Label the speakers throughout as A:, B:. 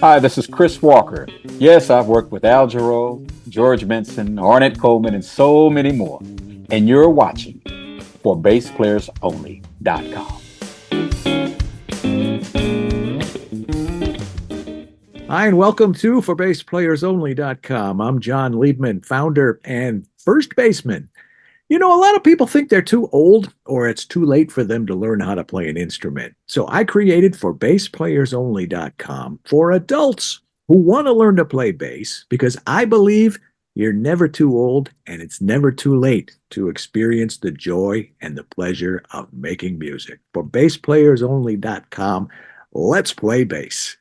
A: Hi, this is Chris Walker. Yes, I've worked with Al Jarreau, George Benson, Ornette Coleman, and so many more. And you're watching ForBassPlayersOnly.com.
B: Hi, and welcome to ForBassPlayersOnly.com. I'm John Liebman, founder and first baseman. You know, a lot of people think they're too old or it's too late for them to learn how to play an instrument. So I created ForBassPlayersOnly.com for adults who want to learn to play bass because I believe you're never too old and it's never too late to experience the joy and the pleasure of making music. ForBassPlayersOnly.com. Let's play bass.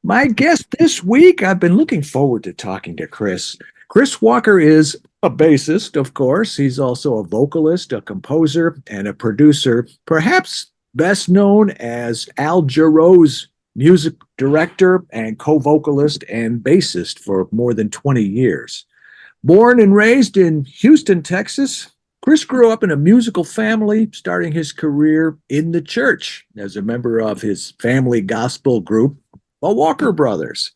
B: My guest this week, I've been looking forward to talking to Chris. Chris Walker is a bassist, of course. He's also a vocalist, a composer, and a producer, perhaps best known as Al Jarreau's music director and co-vocalist and bassist for more than 20 years. Born and raised in Houston, Texas, Chris grew up in a musical family, starting his career in the church as a member of his family gospel group, the Walker Brothers.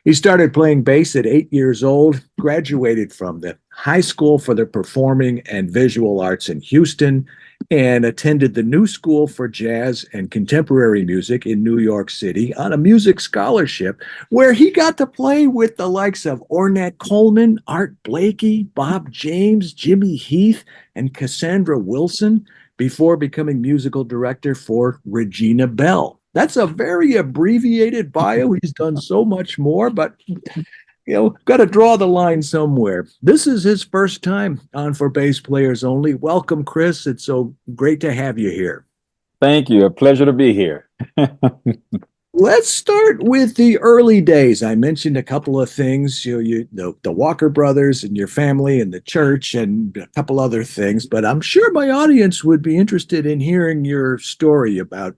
B: He started playing bass at 8 years old, graduated from the High School for the Performing and Visual Arts in Houston, and attended the New School for Jazz and Contemporary Music in New York City on a music scholarship where he got to play with the likes of Ornette Coleman, Art Blakey, Bob James, Jimmy Heath, and Cassandra Wilson before becoming musical director for Regina Belle. That's a very abbreviated bio. He's done so much more, but, got to draw the line somewhere. This is his first time on For Bass Players Only. Welcome, Chris. It's so great to have you here.
A: Thank you. A pleasure to be here.
B: Let's start with the early days. I mentioned a couple of things, the Walker brothers and your family and the church and a couple other things, but I'm sure my audience would be interested in hearing your story about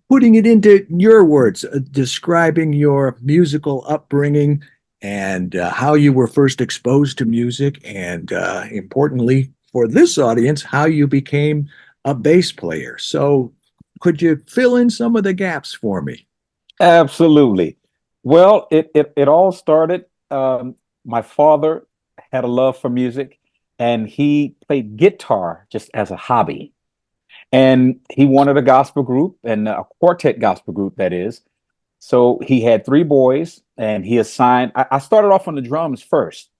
B: putting it into your words, describing your musical upbringing and how you were first exposed to music, and importantly for this audience, how you became a bass player. So could you fill in some of the gaps for me?
A: Absolutely. Well, it all started. My father had a love for music, and he played guitar just as a hobby. And he wanted a gospel group, and a quartet gospel group, that is. So he had three boys, and he assigned, I started off on the drums first.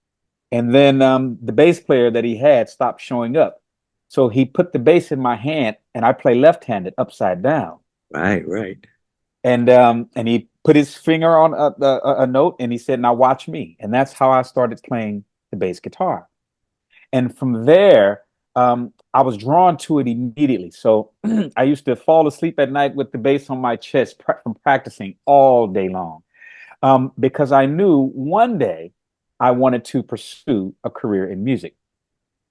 A: And then the bass player that he had stopped showing up. So he put the bass in my hand, and I play left-handed upside down.
B: Right.
A: And he put his finger on a note, and he said, "Now watch me." And that's how I started playing the bass guitar. And from there, I was drawn to it immediately. So I used to fall asleep at night with the bass on my chest from practicing all day long, because I knew one day I wanted to pursue a career in music.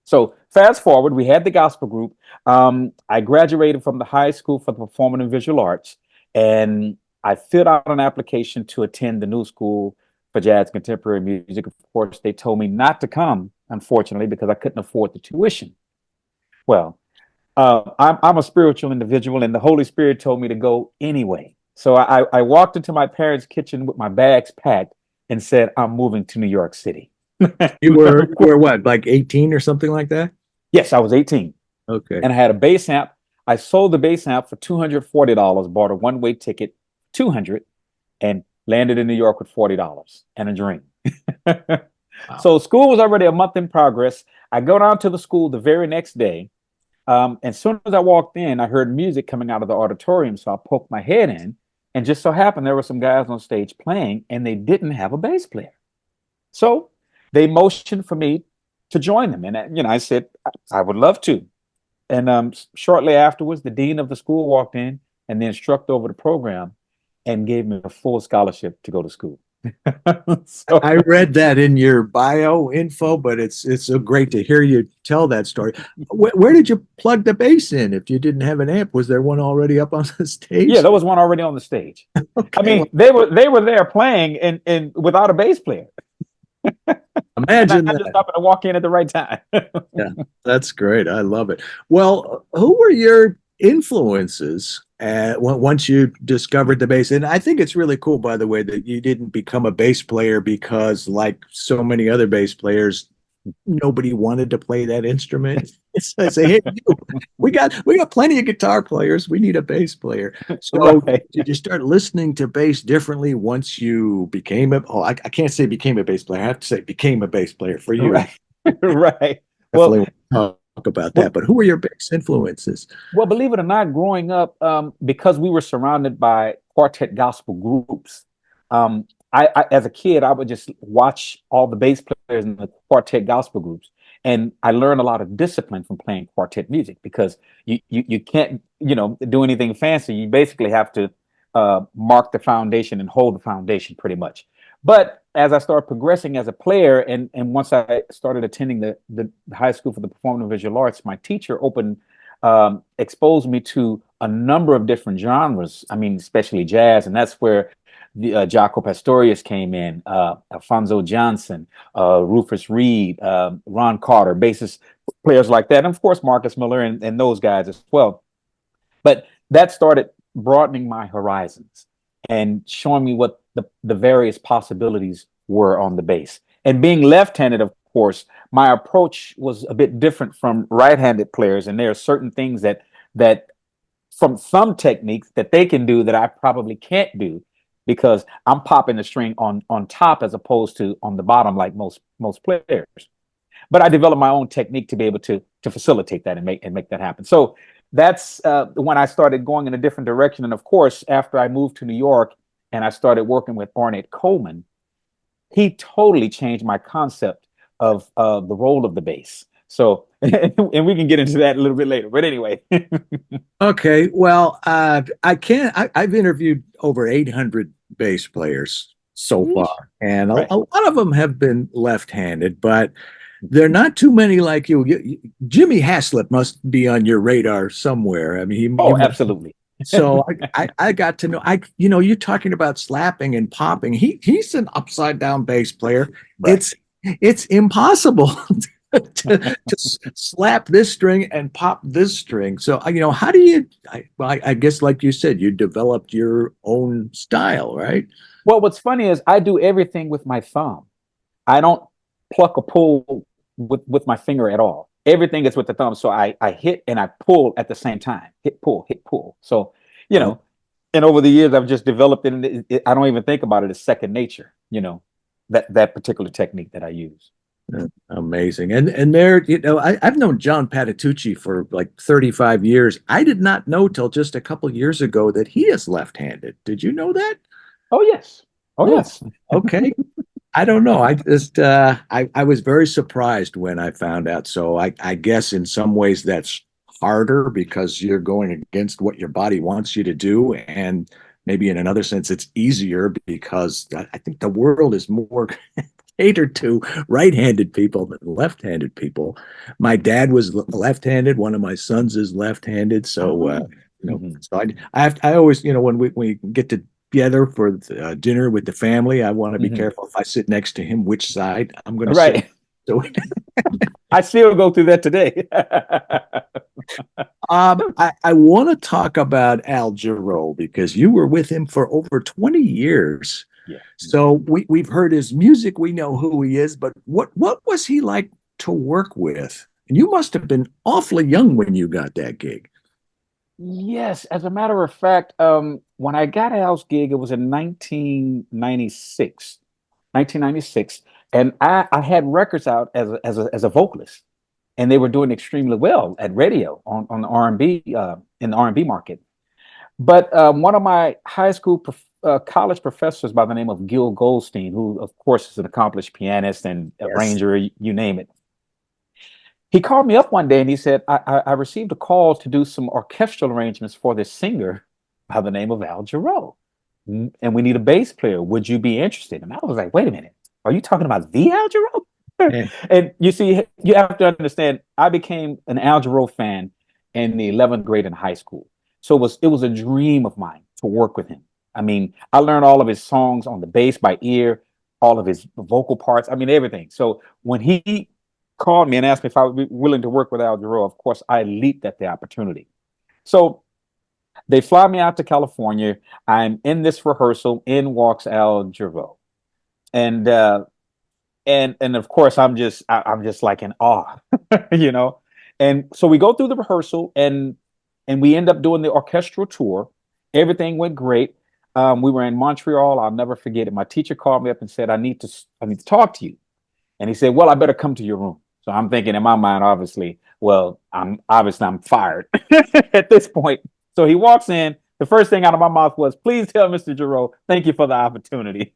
A: So fast forward, we had the gospel group. I graduated from the High School for the Performing and Visual Arts, and I filled out an application to attend the New School for Jazz and Contemporary Music. Of course, they told me not to come, unfortunately, because I couldn't afford the tuition. Well, I'm a spiritual individual, and the Holy Spirit told me to go anyway. So I walked into my parents' kitchen with my bags packed and said, "I'm moving to New York City."
B: You were what, like 18 or something like that?
A: Yes, I was 18.
B: Okay.
A: And I had a bass amp. I sold the bass amp for $240, bought a one-way ticket, 200, and landed in New York with $40 and a dream. Wow. So school was already a month in progress. I go down to the school the very next day. And as soon as I walked in, I heard music coming out of the auditorium. So I poked my head in, and just so happened there were some guys on stage playing, and they didn't have a bass player. So they motioned for me to join them. And, I said, I would love to. And shortly afterwards, the dean of the school walked in, and the instructor over the program, and gave me a full scholarship to go to school.
B: So, I read that in your bio info, but it's so great to hear you tell that story. Where did you plug the bass in if you didn't have an amp? Was there one already up on the stage?
A: Yeah, there was one already on the stage. Okay. I mean, they were there playing and without a bass player.
B: Imagine that.
A: I just happened to walk in at the right time.
B: Yeah, that's great. I love it. Well, who were your influences once you discovered the bass. And I think it's really cool, by the way, that you didn't become a bass player because, like so many other bass players, nobody wanted to play that instrument. So I say, hey, we got plenty of guitar players. We need a bass player. So
A: Right.
B: did you start listening to bass differently once you became I can't say became a bass player. I have to say became a bass player for you.
A: Right. Right. Well,
B: Definitely talk about that.
A: well,
B: But who were your bass influences?
A: well, believe it or not, growing up, because we were surrounded by quartet gospel groups, as a kid, I would just watch all the bass players in the quartet gospel groups, and I learned a lot of discipline from playing quartet music because you can't do anything fancy. You basically have to mark the foundation and hold the foundation pretty much. But as I started progressing as a player, and once I started attending the high school for the performing and visual arts, my teacher exposed me to a number of different genres. I mean, especially jazz, and that's where the Jaco Pastorius came in, Alfonso Johnson, Rufus Reed, Ron Carter, bassist players like that, and of course Marcus Miller and those guys as well. But that started broadening my horizons and showing me what the various possibilities were on the bass. And being left-handed, of course, my approach was a bit different from right-handed players. And there are certain things that from some techniques that they can do that I probably can't do because I'm popping the string on top as opposed to on the bottom like most players. But I developed my own technique to be able to facilitate that and make that happen. So that's when I started going in a different direction. And of course, after I moved to New York and I started working with Ornette Coleman, he totally changed my concept of the role of the bass. So, and we can get into that a little bit later. But anyway,
B: Okay, well, I can't. I've interviewed over 800 bass players so far, and
A: right.
B: a lot of them have been left-handed, but there are not too many like you. Jimmy Haslip must be on your radar somewhere. I mean, he
A: Oh,
B: must.
A: absolutely.
B: So I got to know. You're talking about slapping and popping. He's an upside down bass player.
A: Right.
B: It's impossible to slap this string and pop this string. So, how do you, I guess, like you said, you developed your own style, right?
A: Well, what's funny is I do everything with my thumb. I don't pluck or pull with my finger at all. Everything is with the thumb. So I hit and I pull at the same time. Hit, pull, hit, pull. So,
B: Oh,
A: and over the years, I've just developed it. And I don't even think about it as second nature, that particular technique that I use.
B: amazing. And there, I've known John Patitucci for like 35 years. I did not know till just a couple years ago that he is left-handed. Did you know that?
A: Oh, yes. Oh,
B: Oh,
A: yes.
B: okay. I don't know. I just I was very surprised when I found out. So I guess in some ways that's harder because you're going against what your body wants you to do, and maybe in another sense it's easier because I think the world is more catered to right-handed people than left-handed people. My dad was left-handed. One of my sons is left-handed. So
A: Mhm.
B: so I always when we get together for dinner with the family, I want to be
A: Mhm.
B: careful if I sit next to him, which side I'm going to sit.
A: Right.
B: So,
A: I still go through that today.
B: I want to talk about Al Jarreau because you were with him for over 20 years.
A: Yeah.
B: So we've heard his music, we know who he is, but what was he like to work with? And you must have been awfully young when you got that gig.
A: Yes, as a matter of fact, when I got Al's gig, it was in 1996, and I had records out as a vocalist, and they were doing extremely well at radio on the R&B in the R&B market. But one of my high school college professors by the name of Gil Goldstein, who of course is an accomplished pianist and
B: Yes.
A: arranger, you name it, he called me up one day and he said, I received a call to do some orchestral arrangements for this singer by the name of Al Jarreau. And we need a bass player. Would you be interested? And I was like, wait a minute. Are you talking about the Al Jarreau?
B: Yeah.
A: And you see, you have to understand, I became an Al Jarreau fan in the 11th grade in high school. So it was a dream of mine to work with him. I mean, I learned all of his songs on the bass by ear, all of his vocal parts. I mean, everything. So when he called me and asked me if I would be willing to work with Al Jarreau, of course, I leaped at the opportunity. So They fly me out to California. I'm in this rehearsal. In walks Al Jarreau, and and of course I'm just like in awe, you know. And so we go through the rehearsal, and we end up doing the orchestral tour. Everything went great. We were in Montreal. I'll never forget it. My teacher called me up and said, I need to talk to you. And he said, well, I better come to your room. So I'm thinking in my mind, obviously, well, I'm fired at this point. So he walks in. The first thing out of my mouth was, please tell Mr. Jarreau, thank you for the opportunity.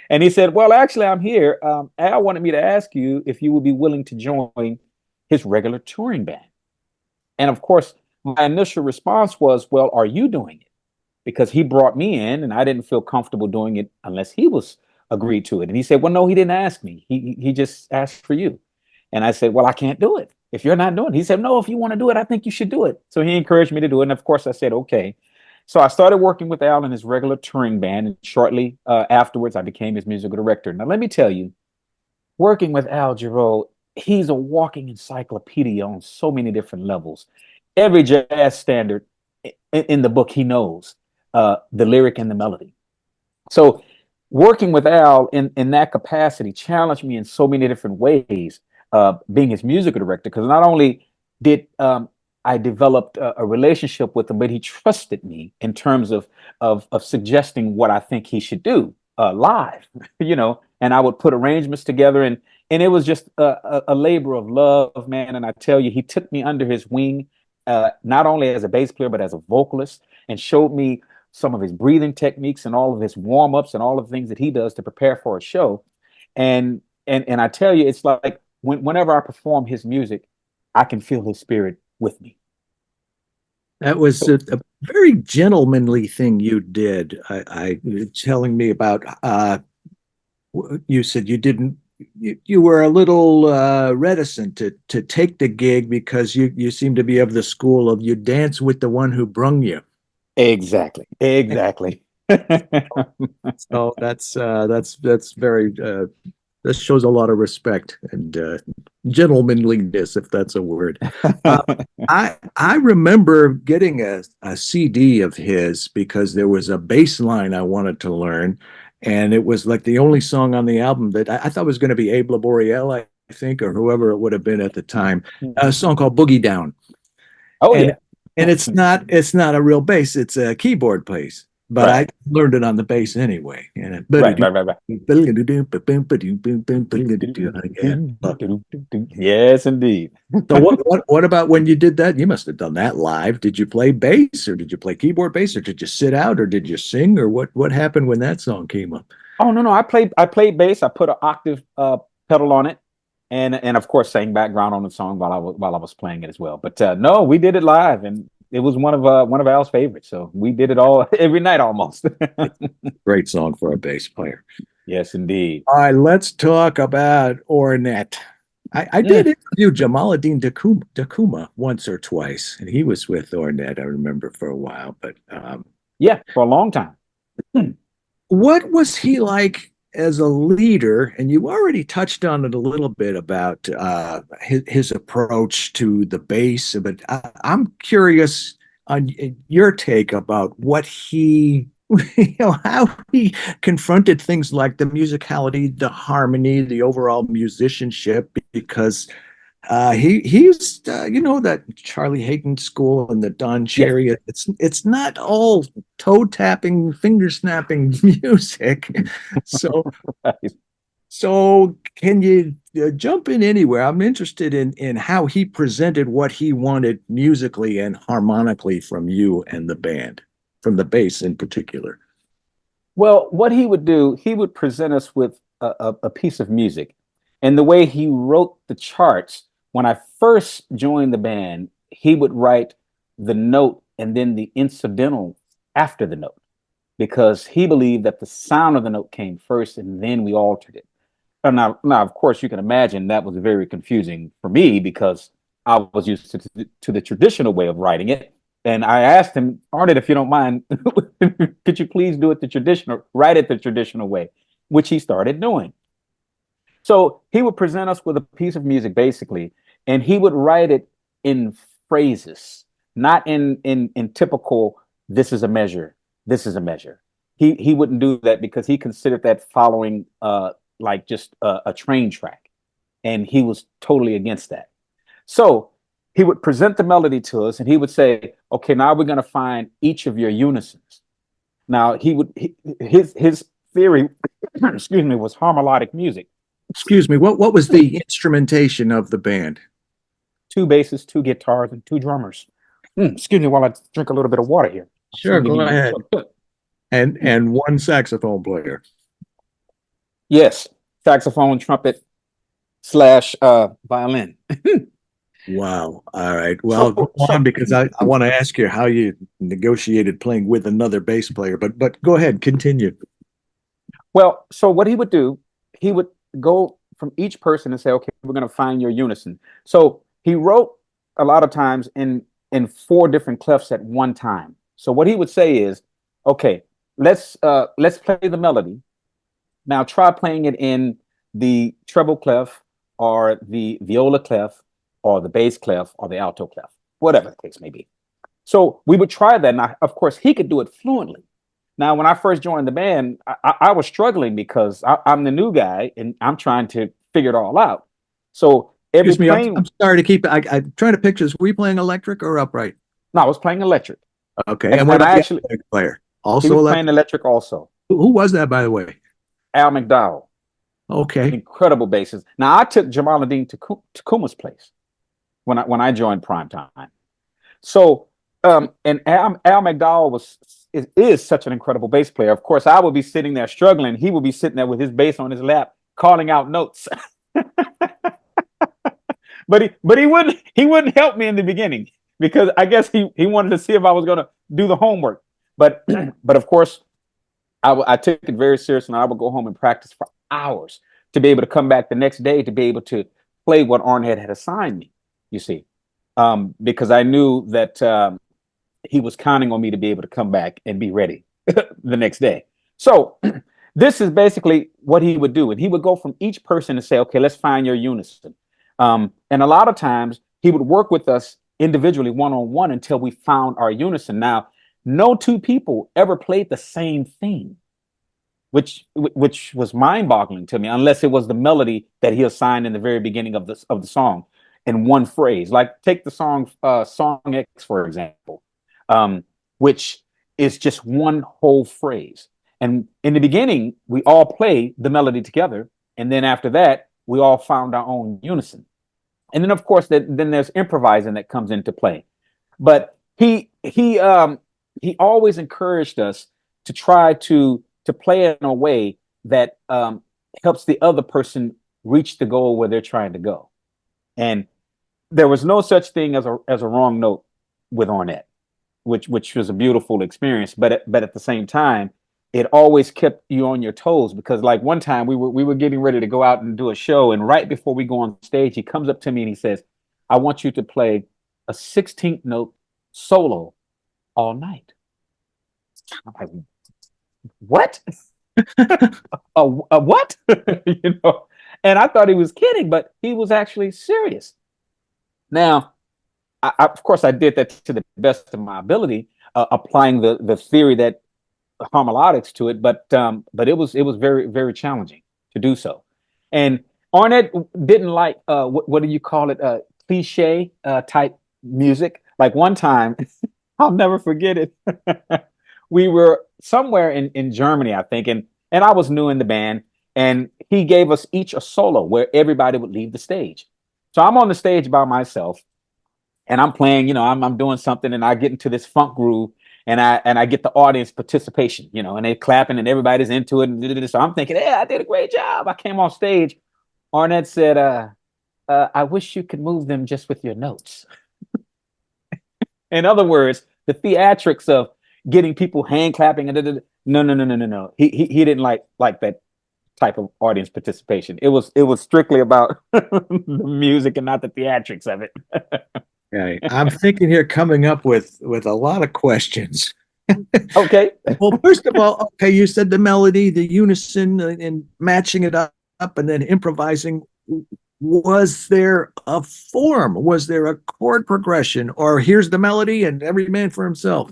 A: And he said, well, actually, I'm here. Al wanted me to ask you if you would be willing to join his regular touring band. And of course, my initial response was, well, are you doing it? Because he brought me in and I didn't feel comfortable doing it unless he was agreed to it. And he said, well, no, he didn't ask me. He just asked for you. And I said, well, I can't do it if you're not doing it. He said, no, if you want to do it, I think you should do it. So he encouraged me to do it. And of course I said, okay. So I started working with Al in his regular touring band. And shortly afterwards, I became his musical director. Now, let me tell you, working with Al Jarreau, he's a walking encyclopedia on so many different levels. Every jazz standard in the book he knows, the lyric and the melody. So working with Al in that capacity challenged me in so many different ways, being his musical director, because not only did I developed a relationship with him, but he trusted me in terms of suggesting what I think he should do live, you know, and I would put arrangements together, and it was just a labor of love, man. And I tell you, he took me under his wing, not only as a bass player, but as a vocalist, and showed me some of his breathing techniques and all of his warm-ups and all of the things that he does to prepare for a show. And I tell you, it's like whenever I perform his music, I can feel his spirit with me.
B: That was
A: So
B: a very gentlemanly thing you did. You were telling me about. You said you didn't. You were a little reticent to take the gig because you seem to be of the school of you dance with the one who brung you.
A: exactly, exactly.
B: So that's very this shows a lot of respect and gentlemanliness, if that's a word. Uh, I remember getting a CD of his because there was a bass line I wanted to learn, and it was like the only song on the album that I thought was going to be Abe Laboriel, I think, or whoever it would have been at the time. A song called Boogie Down,
A: Oh
B: and
A: yeah,
B: it's not a real bass; it's a keyboard bass. But
A: right,
B: I learned it on the bass anyway. And
A: right, right, right, right.
B: yeah.
A: Yes, indeed.
B: So what about when you did that? You must have done that live. Did you play bass or did you play keyboard bass or did you sit out or did you sing or what happened when that song came up?
A: Oh no, no, I played bass. I put an octave pedal on it, and of course sang background on the song while I was playing it as well. But no, we did it live, and it was one of Al's favorites. So we did it all every night almost.
B: It's a great song for a bass player.
A: Yes, indeed.
B: All right, let's talk about Ornette. I did
A: Mm,
B: interview Jamaluddin Dakuma once or twice, and he was with Ornette, I remember, for a while. But
A: yeah, for a long time. Mm,
B: what was he like as a leader? And you already touched on it a little bit about his approach to the bass, but I'm curious on your take about what he, how he confronted things like the musicality, the harmony, the overall musicianship, because he's that Charlie Hayden school and the Don
A: yes.
B: Cherry. It's not all toe tapping, finger snapping music. So
A: Right.
B: so can you jump in anywhere? I'm interested in how he presented what he wanted musically and harmonically from you and the band, from the bass in particular.
A: Well, what he would do, he would present us with a piece of music. And the way he wrote the charts, when I first joined the band, he would write the note and then the incidental after the note because he believed that the sound of the note came first and then we altered it. Now, of course, you can imagine that was very confusing for me because I was used to the traditional way of writing it. And I asked him, Arnett, if you don't mind, could you please do it the traditional, write it the traditional way, which he started doing. So he would present us with a piece of music, basically, and he would write it in phrases. not in typical, this is a measure, this is a measure. He wouldn't do that because he considered that following like just a train track, and he was totally against that. So he would present the melody to us, and he would say, "Okay, now we're going to find each of your unisons." Now his theory, excuse me, was harmonic music.
B: Excuse me, what was the instrumentation of the band?
A: Two basses, two guitars, and two drummers. Excuse me while I drink a little bit of water here.
B: Sure, go ahead. And one saxophone player.
A: Yes, saxophone, trumpet, slash violin.
B: Wow. All right. Well, go on, because I want to ask you how you negotiated playing with another bass player, but go ahead, continue.
A: Well, so what he would do, he would go from each person and say, okay, we're going to find your unison. So he wrote a lot of times in four different clefs at one time. So what he would say is, okay, let's play the melody. Now try playing it in the treble clef or the viola clef or the bass clef or the alto clef, whatever the case may be. So we would try that. Now, of course, he could do it fluently. Now, when I first joined the band, I was struggling because I'm the new guy and I'm trying to figure it all out. So
B: Excuse me, I'm sorry to keep. I'm trying to picture this. Were you playing electric or upright?
A: No, I was playing electric.
B: Okay, and what about
A: actually
B: the player?
A: Also, he was playing electric also.
B: Who was that, by the way?
A: Al McDowell.
B: Okay,
A: incredible bassist. Now I took Jamaluddin Takuma's place when I joined Primetime. So and Al McDowell is such an incredible bass player. Of course, I would be sitting there struggling. He would be sitting there with his bass on his lap, calling out notes. but he wouldn't help me in the beginning because I guess he wanted to see if I was going to do the homework. But of course, I took it very seriously, and I would go home and practice for hours to be able to come back the next day to be able to play what Ornette had assigned me. You see, because I knew that he was counting on me to be able to come back and be ready the next day. So this is basically what he would do. And he would go from each person and say, okay, let's find your unison. And a lot of times he would work with us individually, one-on-one, until we found our unison. Now, no two people ever played the same thing, which was mind-boggling to me, unless it was the melody that he assigned in the very beginning of the song in one phrase. Like take the song Song X, for example. Which is just one whole phrase. And in the beginning, we all play the melody together. And then after that, we all found our own unison. And then, of course, then there's improvising that comes into play. But he always encouraged us to try to play in a way that helps the other person reach the goal where they're trying to go. And there was no such thing as a wrong note with Ornette. Which was a beautiful experience, but at the same time, it always kept you on your toes, because like one time we were getting ready to go out and do a show, and right before we go on stage, he comes up to me and he says, "I want you to play a 16th note solo all night." I'm like, "What? a what?" You know? And I thought he was kidding, but he was actually serious. Now, of course, I did that to the best of my ability, applying the theory that harmonics to it, but it was very, very challenging to do so. And Ornette didn't like what do you call it, cliche type music. Like one time, I'll never forget it. We were somewhere in Germany, I think, and I was new in the band, and he gave us each a solo where everybody would leave the stage. So I'm on the stage by myself. And I'm playing, I'm doing something, and I get into this funk groove, and I get the audience participation, and they're clapping and everybody's into it. And so I'm thinking, I did a great job. I came off stage. Ornette said, I wish you could move them just with your notes. In other words, the theatrics of getting people hand clapping and no. He didn't like that type of audience participation. It was strictly about the music and not the theatrics of it.
B: Okay. I'm thinking here, coming up with a lot of questions.
A: Okay.
B: Well, first of all, okay, you said the melody, the unison, and matching it up, and then improvising. Was there a form? Was there a chord progression? Or here's the melody and every man for himself?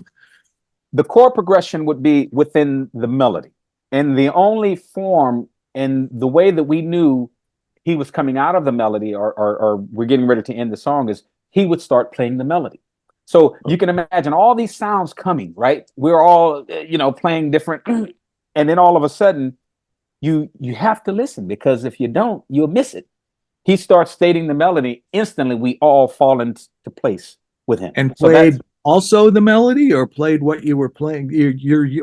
A: The chord progression would be within the melody. And the only form and the way that we knew he was coming out of the melody or we're getting ready to end the song is he would start playing the melody. So you can imagine all these sounds coming, right? We're all, playing different. And then all of a sudden, you have to listen because if you don't, you'll miss it. He starts stating the melody. Instantly, we all fall into place with him.
B: And
A: So that's
B: played also the melody, or played what you were playing?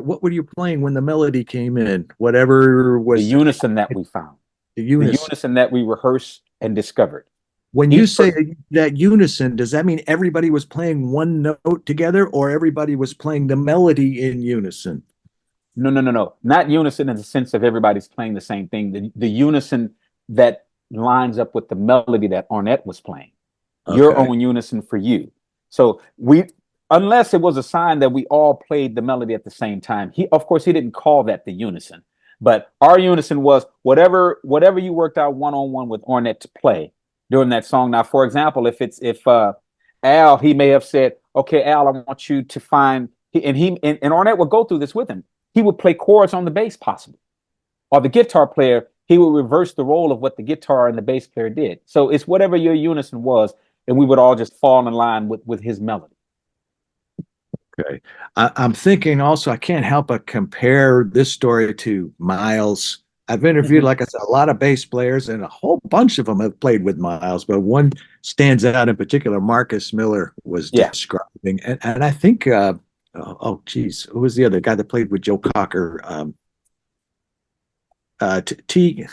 B: What were you playing when the melody came in? Whatever
A: the
B: was
A: unison that we found,
B: the
A: the
B: unison.
A: unison that we rehearsed and discovered.
B: When you
A: Each
B: say
A: per-
B: that unison, does that mean everybody was playing one note together, or everybody was playing the melody in unison?
A: no, no, no, no, not unison in the sense of everybody's playing the same thing. The unison that lines up with the melody that Ornette was playing. Your
B: Okay.
A: own unison for you. So unless it was a sign that we all played the melody at the same time. Of course, he didn't call that the unison, but our unison was whatever you worked out one on one with Ornette to play during that song. Now, for example, if Al, he may have said, "Okay, Al, I want you to find," and Ornette would go through this with him. He would play chords on the bass, possibly, or the guitar player. He would reverse the role of what the guitar and the bass player did. So it's whatever your unison was, and we would all just fall in line with his melody.
B: Okay. I'm thinking also, I can't help but compare this story to Miles. I've interviewed,
A: Mhm.
B: like I said, a lot of bass players, and a whole bunch of them have played with Miles, but one stands out in particular. Marcus Miller was
A: Yeah.
B: describing, and I think, geez, who was the other guy that played with Joe Cocker? T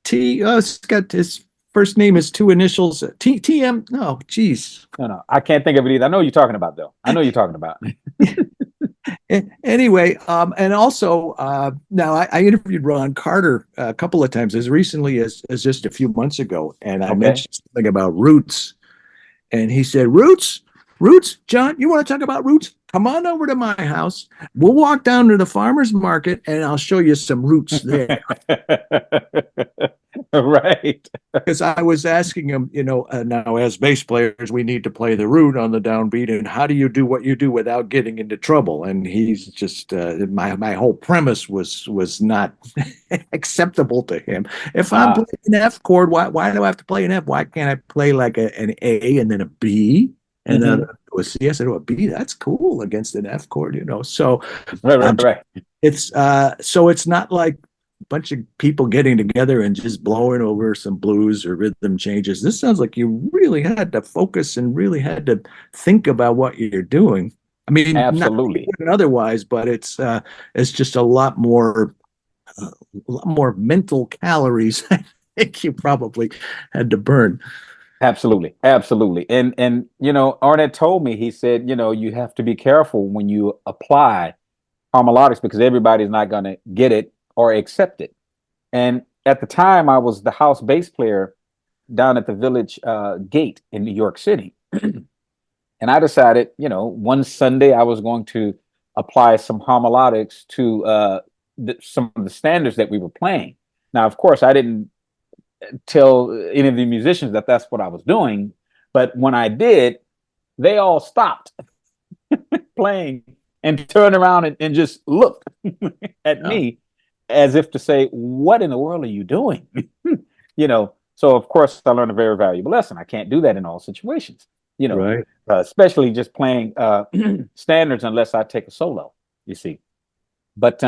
B: T. It's got his first name is two initials. TM. No, geez.
A: No, no, I can't think of it either. I know what you're talking about, though. I know what you're talking about.
B: Anyway, and also now I interviewed Ron Carter a couple of times as recently as just a few months ago, and I
A: Okay.
B: mentioned something about roots, and he said, "Roots, John, you want to talk about roots? Come on over to my house. We'll walk down to the farmer's market, and I'll show you some roots there."
A: Right.
B: Because I was asking him, now as bass players, we need to play the root on the downbeat, and how do you do what you do without getting into trouble? And he's just my whole premise was not acceptable to him. If I'm
A: Uh,
B: playing an F chord, why do I have to play an F? Why can't I play like an A and then a B and then
A: mhm.
B: a C? I said, "Oh, a B, that's cool against an F chord." So
A: Right, right,
B: um,
A: right.
B: it's not like bunch of people getting together and just blowing over some blues or rhythm changes. This sounds like you really had to focus and really had to think about what you're doing. I mean, not that you
A: Absolutely.
B: wouldn't otherwise, but it's just a lot more mental calories. I think you probably had to burn.
A: Absolutely. Absolutely. And Arnett told me, he said, you have to be careful when you apply harmonics because everybody's not going to get it or accept it. And at the time, I was the house bass player down at the Village Gate in New York City. And I decided, one Sunday I was going to apply some harmonics to some of the standards that we were playing. Now, of course, I didn't tell any of the musicians that that's what I was doing. But when I did, they all stopped playing and turned around and just looked at
B: Yeah,
A: me as if to say, "What in the world are you doing?" So of course I learned a very valuable lesson. I can't do that in all situations, you know,
B: right.
A: especially just playing standards unless I take a solo. You see, but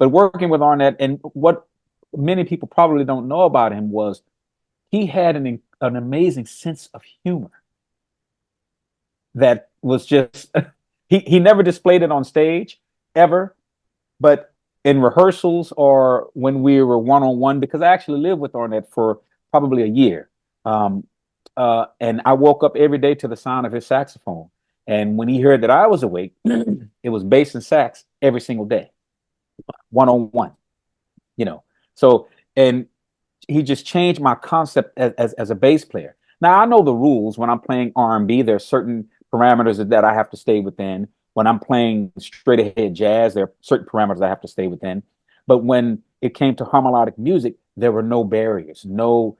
A: working with Arnett and what many people probably don't know about him was he had an amazing sense of humor that was just he never displayed it on stage ever, but in rehearsals or when we were one on one, because I actually lived with Ornette for probably a year, um, and I woke up every day to the sound of his saxophone. And when he heard that I was awake, it was bass and sax every single day, one on one. You know, so and he just changed my concept as a bass player. Now I know the rules when I'm playing R&B. There are certain parameters that I have to stay within. When I'm playing straight ahead jazz, there are certain parameters I have to stay within. But when it came to harmonic music, there were no barriers, no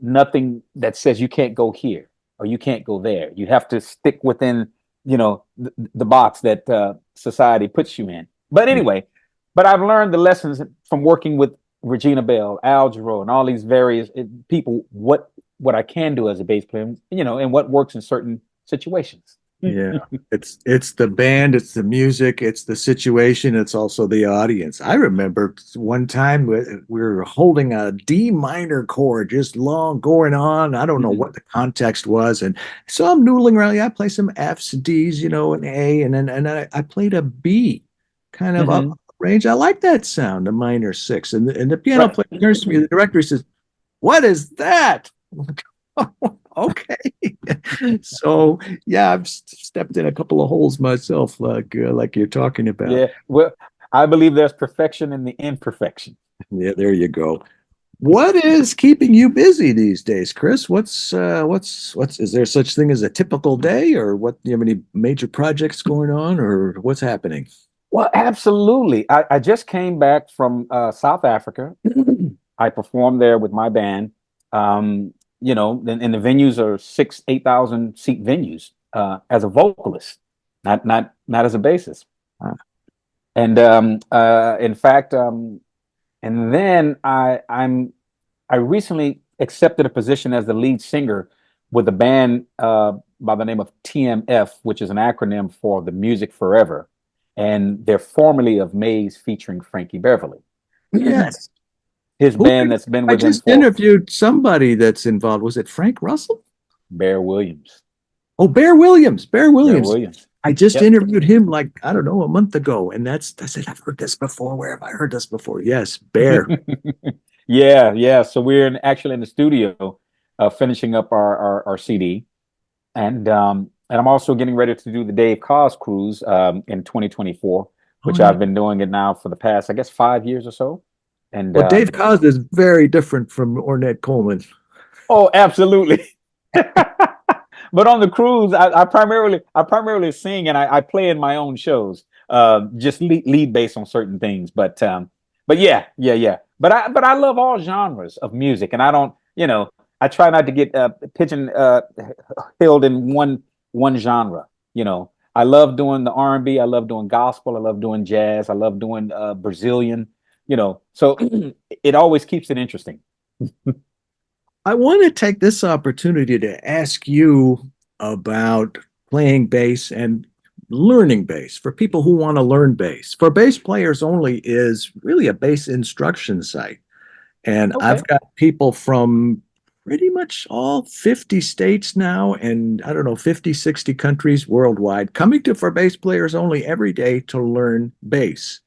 A: nothing that says you can't go here or you can't go there. You have to stick within, the box that society puts you in. But anyway, but I've learned the lessons from working with Regina Bell, Al Jarreau, and all these various people. What I can do as a bass player, and what works in certain situations.
B: Yeah, it's the band, it's the music, it's the situation, it's also the audience. I remember one time we were holding a D minor chord, just long going on. I don't know what the context was, and so I'm noodling around. Yeah, I play some F's, D's, an A, and then I played a B, kind of up range. I like that sound, a minor six, and the piano
A: Right.
B: player turns to me. The director says, "What is that?" Okay. So yeah, I've stepped in a couple of holes myself, like you're talking about.
A: Yeah. Well, I believe there's perfection in the imperfection.
B: Yeah, there you go. What is keeping you busy these days, Chris? What's is there such thing as a typical day, or what? Do you have any major projects going on, or what's happening?
A: Well, absolutely. I just came back from South Africa. I performed there with my band. And the venues are 8,000 seat venues as a vocalist, not as a bassist. And in fact, and then I recently accepted a position as the lead singer with a band by the name of TMF, which is an acronym for the Music Forever, and they're formerly of Maze featuring Frankie Beverly.
B: Yes.
A: His band that's been
B: I
A: with him
B: just
A: for
B: interviewed somebody that's involved. Was it Frank Russell?
A: Bear Williams.
B: Oh, Bear Williams. Bear
A: Bear
B: Williams.
A: Williams.
B: I just
A: Yep.
B: interviewed him like, I don't know, a month ago. And I said, I've heard this before. Where have I heard this before? Yes, Bear.
A: Yeah. So we're actually in the studio finishing up our CD. And I'm also getting ready to do the Dave Koz cruise in 2024,
B: Oh,
A: which
B: yeah.
A: I've been doing it now for the past, I guess, 5 years or so. And
B: Well, Dave Koz is very different from Ornette Coleman.
A: oh, absolutely. But on the cruise, I primarily sing and I play in my own shows, just lead bass on certain things. But yeah. But I love all genres of music, and I don't, I try not to get pigeon held in one genre. I love doing the R&B. I love doing gospel. I love doing jazz. I love doing Brazilian. So it always keeps it interesting.
B: I want to take this opportunity to ask you about playing bass and learning bass for people who want to learn bass. For Bass Players Only is really a bass instruction site. And
A: Okay.
B: I've got people from pretty much all 50 states now, and I don't know, 50, 60 countries worldwide coming to For Bass Players Only every day to learn bass.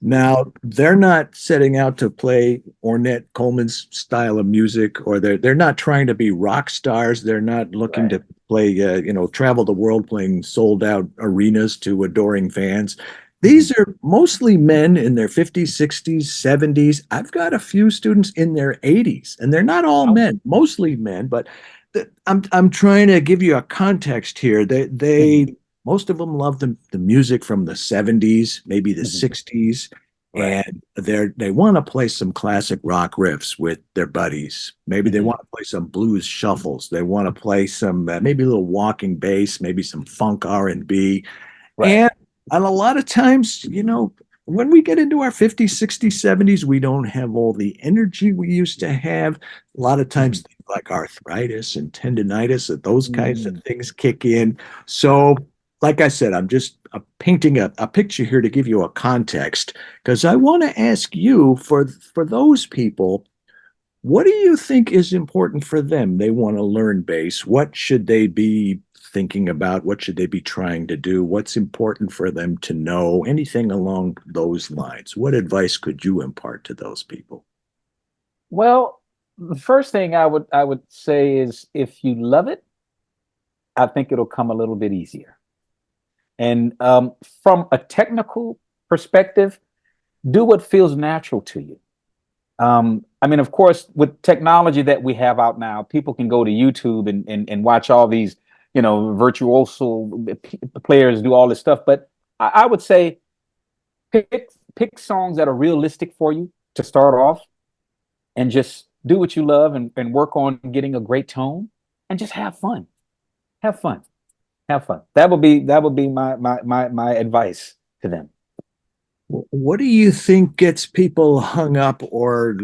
B: Now, they're not setting out to play Ornette Coleman's style of music, or they're not trying to be rock stars. They're not looking
A: Right.
B: to play, travel the world playing sold out arenas to adoring fans. These are mostly men in their 50s, 60s, 70s. I've got a few students in their 80s, and they're not all
A: Wow.
B: men, mostly men, but I'm trying to give you a context here.
A: Mhm.
B: Most of them love the music from the 70s, maybe the
A: Mhm.
B: 60s,
A: Right.
B: and they want to play some classic rock riffs with their buddies. Maybe they
A: Mhm.
B: want to play some blues shuffles. They want to play some maybe a little walking bass, maybe some funk R&B.
A: Right.
B: And a lot of times, when we get into our 50s, 60s, 70s, we don't have all the energy we used to have. A lot of times,
A: Mhm.
B: things like arthritis and tendonitis, and those kinds of
A: Mm.
B: things kick in. So, like I said, I'm just painting a picture here to give you a context because I want to ask you for those people, what do you think is important for them? They want to learn bass. What should they be thinking about? What should they be trying to do? What's important for them to know? Anything along those lines. What advice could you impart to those people?
A: Well, the first thing I would say is if you love it, I think it'll come a little bit easier. And from a technical perspective, do what feels natural to you. I mean, of course, with technology that we have out now, people can go to YouTube and watch all these, virtuoso players do all this stuff. But I would say pick songs that are realistic for you to start off, and just do what you love, and work on getting a great tone, and just have fun. Have fun. Have fun. That would be my advice to them.
B: What do you think gets people hung up or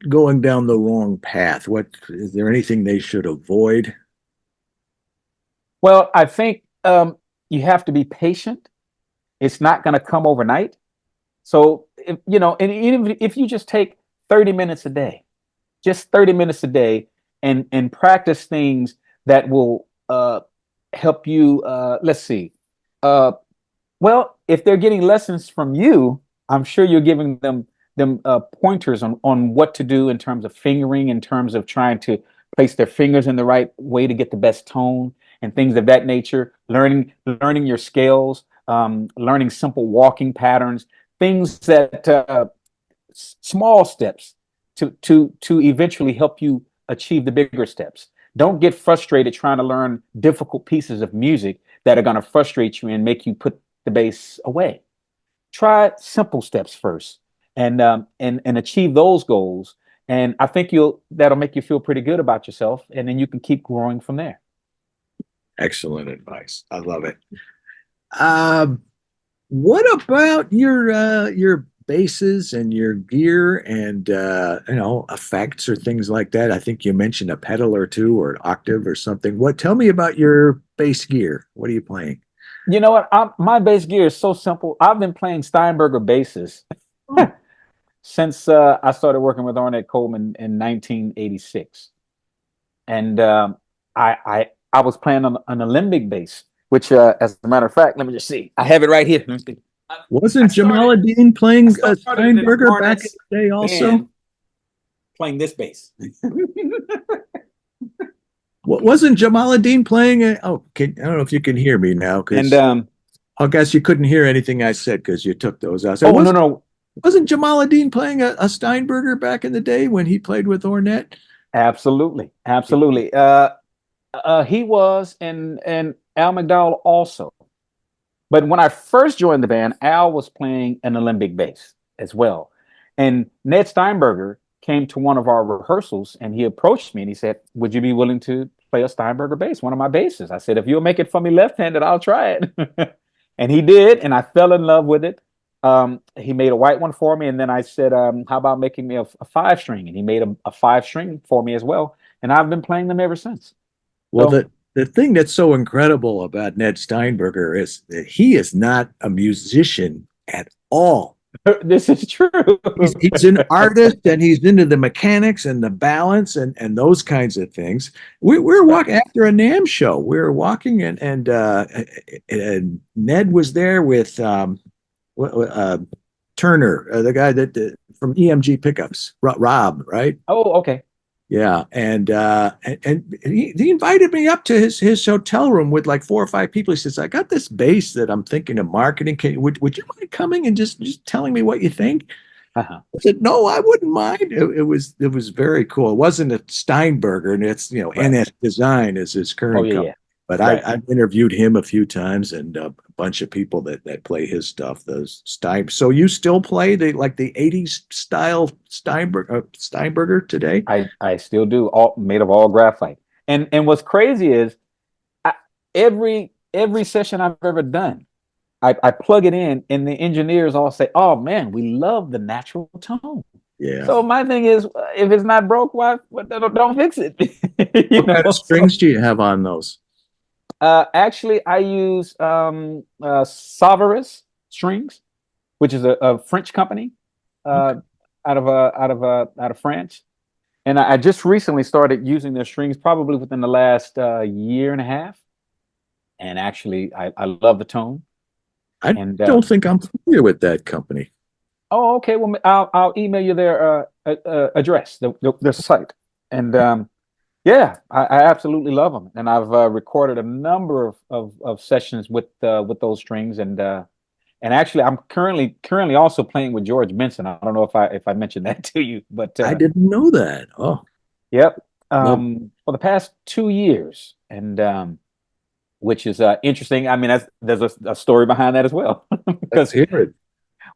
B: going down the wrong path? What is there anything they should avoid?
A: Well, I think you have to be patient. It's not going to come overnight. So, and even if you just take 30 minutes a day, just 30 minutes a day, and practice things that will help you. Let's see. Uh, well, if they're getting lessons from you, I'm sure you're giving them pointers on what to do in terms of fingering, in terms of trying to place their fingers in the right way to get the best tone and things of that nature. Learning your scales, learning simple walking patterns, things that small steps to eventually help you achieve the bigger steps. Don't get frustrated trying to learn difficult pieces of music that are going to frustrate you and make you put the bass away. Try simple steps first, and achieve those goals. And I think you'll that'll make you feel pretty good about yourself, and then you can keep growing from there.
B: Excellent advice. I love it. Um, what about your basses and your gear and effects or things like that? I think you mentioned a pedal or two or an octave or something. What tell me about your bass gear? What are you playing?
A: You know what? My bass gear is so simple. I've been playing Steinberger basses
B: Oh,
A: since I started working with Ornette Coleman in 1986, and I was playing on an alembic bass, which, as a matter of fact, let me just see. I have it right here. Let me see. I
B: wasn't
A: started
B: Jamaluddin
A: I
B: playing
A: started in an
B: Steinberger back in
A: Ornette's
B: the day also?
A: band playing this bass.
B: Wasn't Jamaluddin playing I don't know if you can hear me now
A: And
B: because I guess you couldn't hear anything I said because you took those out. So
A: oh, no, no,
B: wasn't Jamaluddin playing a Steinberger back in the day when he played with Ornette?
A: absolutely, absolutely. He was, and Al McDowell also. But when I first joined the band, Al was playing an alembic bass as well. And Ned Steinberger came to one of our rehearsals, and he approached me and he said, "Would you be willing to play a Steinberger bass, one of my basses?" I said, "If you'll make it for me left-handed, I'll try it." And he did, and I fell in love with it. He made a white one for me, and then I said, "How about making me a five string?" And he made a five string for me as well, and I've been playing them ever since.
B: Well,
A: So
B: the thing that's so incredible about Ned Steinberger is that he is not a musician at all.
A: this is true.
B: He's an artist and he's into the mechanics and the balance and those kinds of things. We're
A: Right.
B: walking after a NAMM show. We were walking and Ned was there with uh, Turner, the guy that from EMG Pickups, Rob, right?
A: Oh, okay.
B: Yeah, and he invited me up to his hotel room with like four or five people. He says, "I got this bass that I'm thinking of marketing. Would you mind coming and just telling me what you think?"
A: Uh-huh.
B: I said, "No, I wouldn't mind." It was very cool. It wasn't a Steinberger, and it's
A: Right.
B: NS Design is his
A: Oh,
B: current
A: yeah,
B: company.
A: yeah.
B: But
A: Right.
B: I've interviewed him a few times and a bunch of people that play his stuff. Those Stein. So you still play the '80s style Steinberger today?
A: I still do, all made of all graphite. And what's crazy is, I, every session I've ever done, I plug it in, and the engineers all say, "Oh man, we love the natural tone."
B: Yeah.
A: So my thing is, if it's not broke, why don't fix it? You
B: What kind of
A: know.
B: strings do you have on those?
A: Actually, I use Savarez strings, which is a French company, uh,
B: Okay.
A: out of France. And I just recently started using their strings, probably within the last year and a half. And actually, I love the tone.
B: I
A: And
B: don't think I'm familiar with that company.
A: oh, okay. Well, I'll email you their address, their site. And yeah, I absolutely love them. And I've recorded a number of sessions with those strings. And actually, I'm currently also playing with George Benson. I don't know if I mentioned that to you, but
B: I didn't know that. Oh,
A: yep.
B: love.
A: For the past 2 years, and which is interesting. I mean, there's a story behind that as well,
B: Let's
A: because
B: hear it.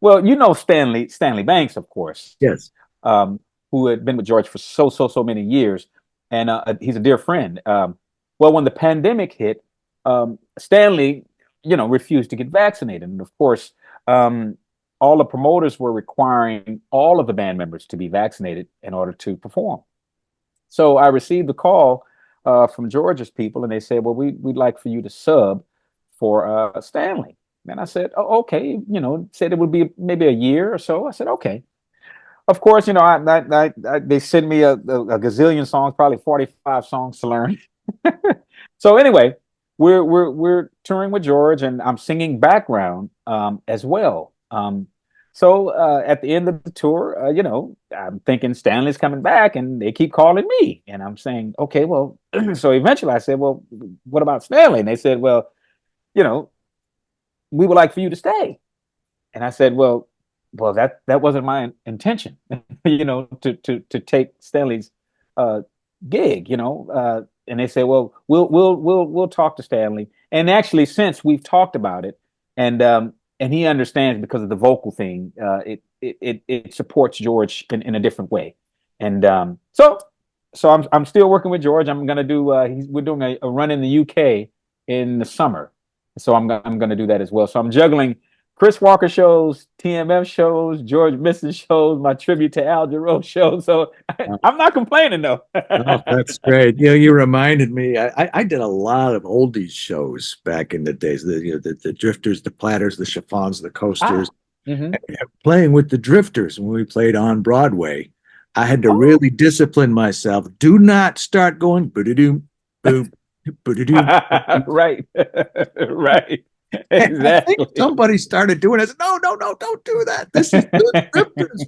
A: well, Stanley Banks, of course.
B: Yes.
A: Um, who had been with George for so many years, and he's a dear friend. Well, when the pandemic hit, Stanley, refused to get vaccinated, and of course, all the promoters were requiring all of the band members to be vaccinated in order to perform. So I received a call from George's people, and they said, "Well, we'd like for you to sub for Stanley." And I said, "Oh, okay." Said it would be maybe a year or so. I said, "Okay." Of course, they sent me a gazillion songs, probably 45 songs to learn. So anyway, we're touring with George, and I'm singing background as well. So at the end of the tour, I'm thinking Stanley's coming back, and they keep calling me, and I'm saying, okay, well, so eventually I said, well, what about Stanley? And they said, well, you know, we would like for you to stay. And I said, well, that wasn't my intention, to take Stanley's uh, gig, and they say, well, we'll talk to Stanley. And actually, since we've talked about it, and he understands because of the vocal thing, it supports George in a different way. And so I'm still working with George. I'm gonna do we're doing a run in the UK in the summer, so I'm gonna do that as well. So I'm juggling Chris Walker shows, TMF shows, George Benson shows, my tribute to Al Jarreau show. So I'm not complaining though.
B: Oh, that's great. You reminded me. I did a lot of oldies shows back in the days. The Drifters, the Platters, the Chiffons, the Coasters.
A: Mhm.
B: Playing with the Drifters when we played on Broadway, I had to
A: Oh.
B: really discipline myself. Do not start going boo-doo, boo, boo-doo.
A: Right. Right.
B: And I think
A: Exactly.
B: somebody started doing it. I said, no, no, no, don't do that. This is the Drifters.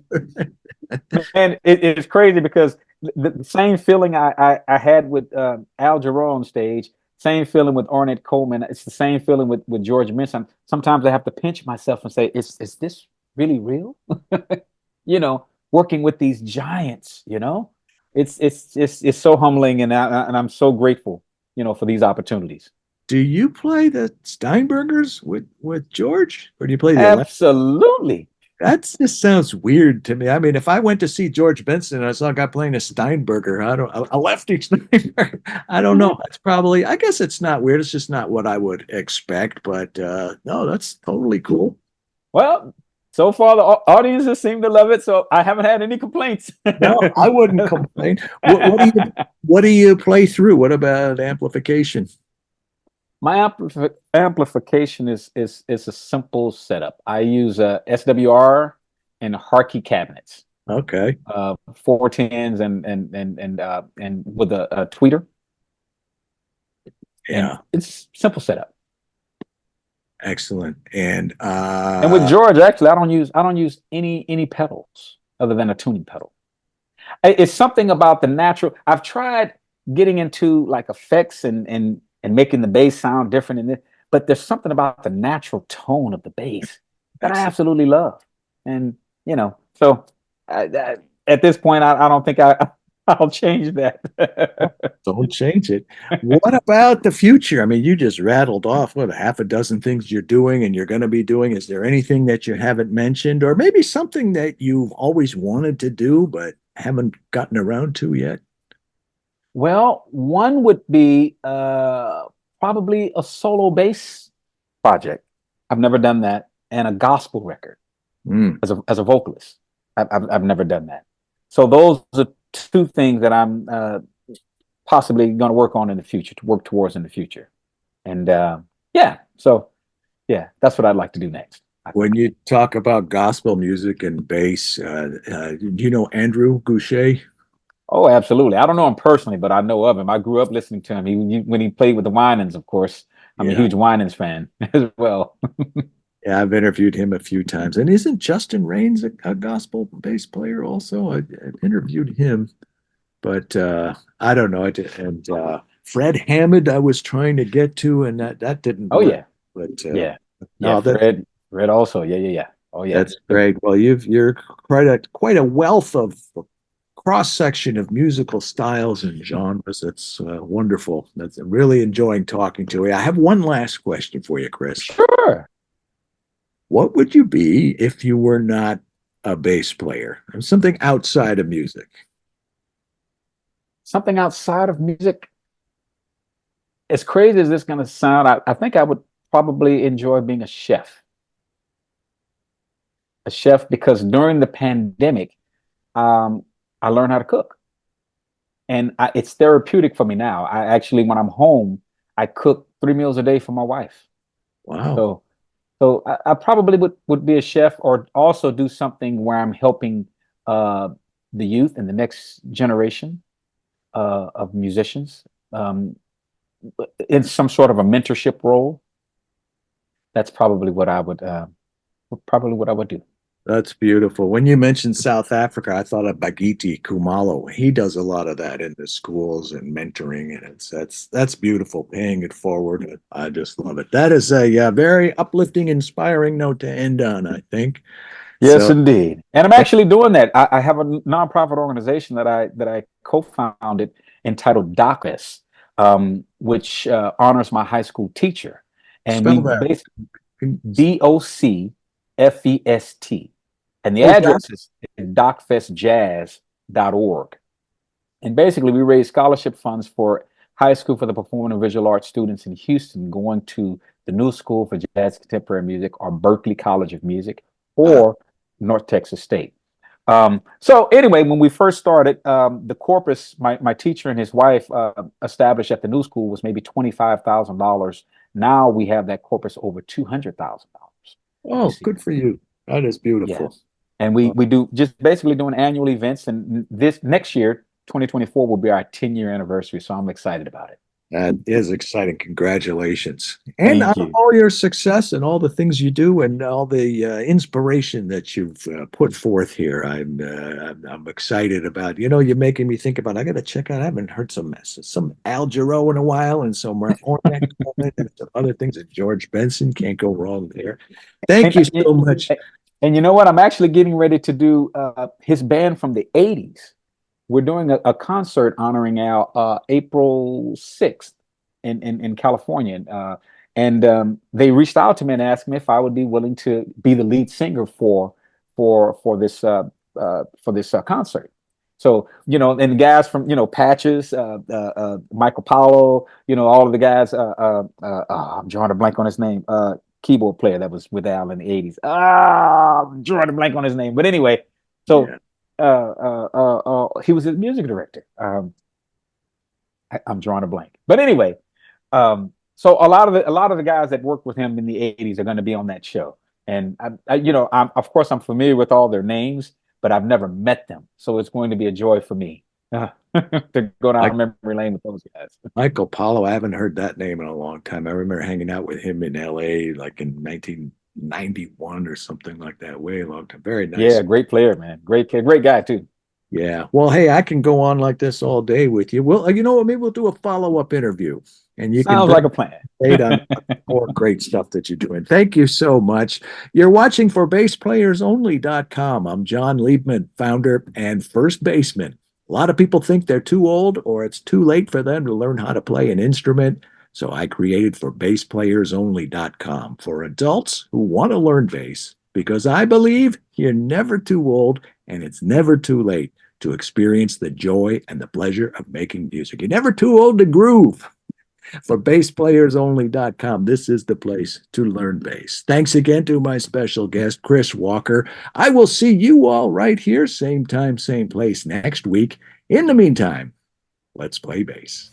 A: Man, it's crazy because the same feeling I had with Al Jarreau on stage, same feeling with Ornette Coleman. It's the same feeling with George Benson. Sometimes I have to pinch myself and say, is this really real? Working with these giants, it's so humbling, and I'm so grateful, for these opportunities.
B: Do you play the Steinbergers with George, or do you play the Electric?
A: Absolutely.
B: That just sounds weird to me. I mean, if I went to see George Benson and I saw a guy playing a Steinberger, a lefty Steinberger, I don't know. That's probably. I guess it's not weird. It's just not what I would expect. But no, that's totally cool.
A: Well, so far the audiences seem to love it, so I haven't had any complaints.
B: No, I wouldn't complain. What do you play through? What about amplification?
A: My amplification is a simple setup. I use a SWR and Harkey cabinets,
B: Okay.
A: 410s and with a tweeter, and
B: Yeah.
A: it's simple setup.
B: Excellent.
A: And with George, actually, I don't use any pedals other than a tuning pedal. It's something about the natural. I've tried getting into like effects and making the bass sound different but there's something about the natural tone of the bass that I
B: excellent.
A: absolutely love. And so at this point, I don't think I'll change that.
B: Don't change it. What about the future? I mean, you just rattled off what, a half a dozen things you're doing and you're going to be doing. Is there anything that you haven't mentioned, or maybe something that you've always wanted to do but haven't gotten around to yet?
A: Well, one would be probably a solo bass project. I've never done that, and a gospel record
B: Mm,
A: as a vocalist. I've never done that. So those are two things that I'm possibly going to work on in the future, to work towards in the future. And yeah, so yeah, that's what I'd like to do next.
B: when you talk about gospel music and bass, do you know Andrew Goucher?
A: Oh, absolutely. I don't know him personally, but I know of him. I grew up listening to him. When he played with the Winans, of course. I'm a
B: Yeah.
A: huge Winans fan as well.
B: Yeah, I've interviewed him a few times. And isn't Justin Raines a gospel bass player also? I interviewed him, but I don't know. And Fred Hammond, I was trying to get to, and that didn't
A: Oh
B: work.
A: yeah,
B: But
A: yeah, yeah.
B: no,
A: Fred also. Yeah, yeah, yeah. Oh yeah.
B: that's great. Well, you're quite a wealth of cross section of musical styles and genres. That's wonderful. I'm really enjoying talking to you. I have one last question for you, Chris.
A: Sure.
B: What would you be if you were not a bass player? Something outside of music.
A: Something outside of music. As crazy as this going to sound, I think I would probably enjoy being a chef. A chef because during the pandemic, um, I learned how to cook, and it's therapeutic for me now. I actually, when I'm home, I cook 3 meals a day for my wife.
B: Wow.
A: So, I probably would be a chef, or also do something where I'm helping uh, the youth and the next generation of musicians in some sort of a mentorship role. That's probably what I would do.
B: That's beautiful. When you mentioned South Africa, I thought of Bagiti Kumalo. He does a lot of that in the schools and mentoring, and that's beautiful. Paying it forward, I just love it. That is a very uplifting, inspiring note to end on, I think.
A: Yes,
B: So,
A: indeed. And I'm actually doing that. I have a nonprofit organization that I co-founded entitled DOCUS, which honors my high school teacher. And we
B: spell that.
A: basically
B: Can-
A: DOCFEST. And the
B: Oh, Doc.
A: address is docfestjazz.org. And basically, we raise scholarship funds for high school for the performing and visual arts students in Houston going to the New School for Jazz Contemporary Music, or Berklee College of Music,
B: Ah,
A: or North Texas State. So anyway, when we first started, the corpus my teacher and his wife established at the New School was maybe $25,000. Now we have that corpus over $200,000. If you
B: oh,
A: see
B: good
A: that.
B: for you. That is beautiful.
A: Yes. And we do just basically doing annual events. And this next year, 2024, will be our 10-year anniversary. So I'm excited about it.
B: That is exciting. Congratulations. And on
A: Thank you.
B: all your success and all the things you do and all the inspiration that you've put forth here. I'm excited about, you're making me think about, I got to check out, I haven't heard some Al Jarreau in a while, and some Ornette Coleman and some other things, and George Benson. Can't go wrong there. Thank
A: And,
B: you so much.
A: and you know what? I'm actually getting ready to do his band from the 80s. We're doing a concert honoring Al April 6th in California. And they reached out to me and asked me if I would be willing to be the lead singer for this concert. So, and the guys from, Patches, Michael Paulo, all of the guys, I'm drawing a blank on his name, keyboard player that was with Al in the 80s. I'm drawing a blank on his name. But anyway, so
B: Yeah.
A: he was his music director. I'm drawing a blank. But anyway, so a lot of the guys that worked with him in the 80s are going to be on that show. And of course I'm familiar with all their names, but I've never met them. So it's going to be a joy for me to go down
B: Like
A: memory lane with those guys.
B: Michael Paulo, I haven't heard that name in a long time. I remember hanging out with him in LA like in 1991 or something like that, way long time. Very nice.
A: Yeah, great player, man. Great kid, great guy too.
B: Yeah. Well, hey, I can go on like this all day with you. Well, you know what? Maybe we'll do a follow-up interview and you can
A: Sounds
B: bring
A: like a plan.
B: date on more great stuff that you're doing. Thank you so much. You're watching for BassPlayersOnly.com. I'm John Liebman, founder and first baseman. A lot of people think they're too old or it's too late for them to learn how to play an instrument. So I created for BassPlayersOnly.com for adults who want to learn bass, because I believe you're never too old and it's never too late to experience the joy and the pleasure of making music. You're never too old to groove. For BassPlayersOnly.com, this is the place to learn bass. Thanks again to my special guest, Chris Walker. I will see you all right here, same time, same place next week. In the meantime, let's play bass.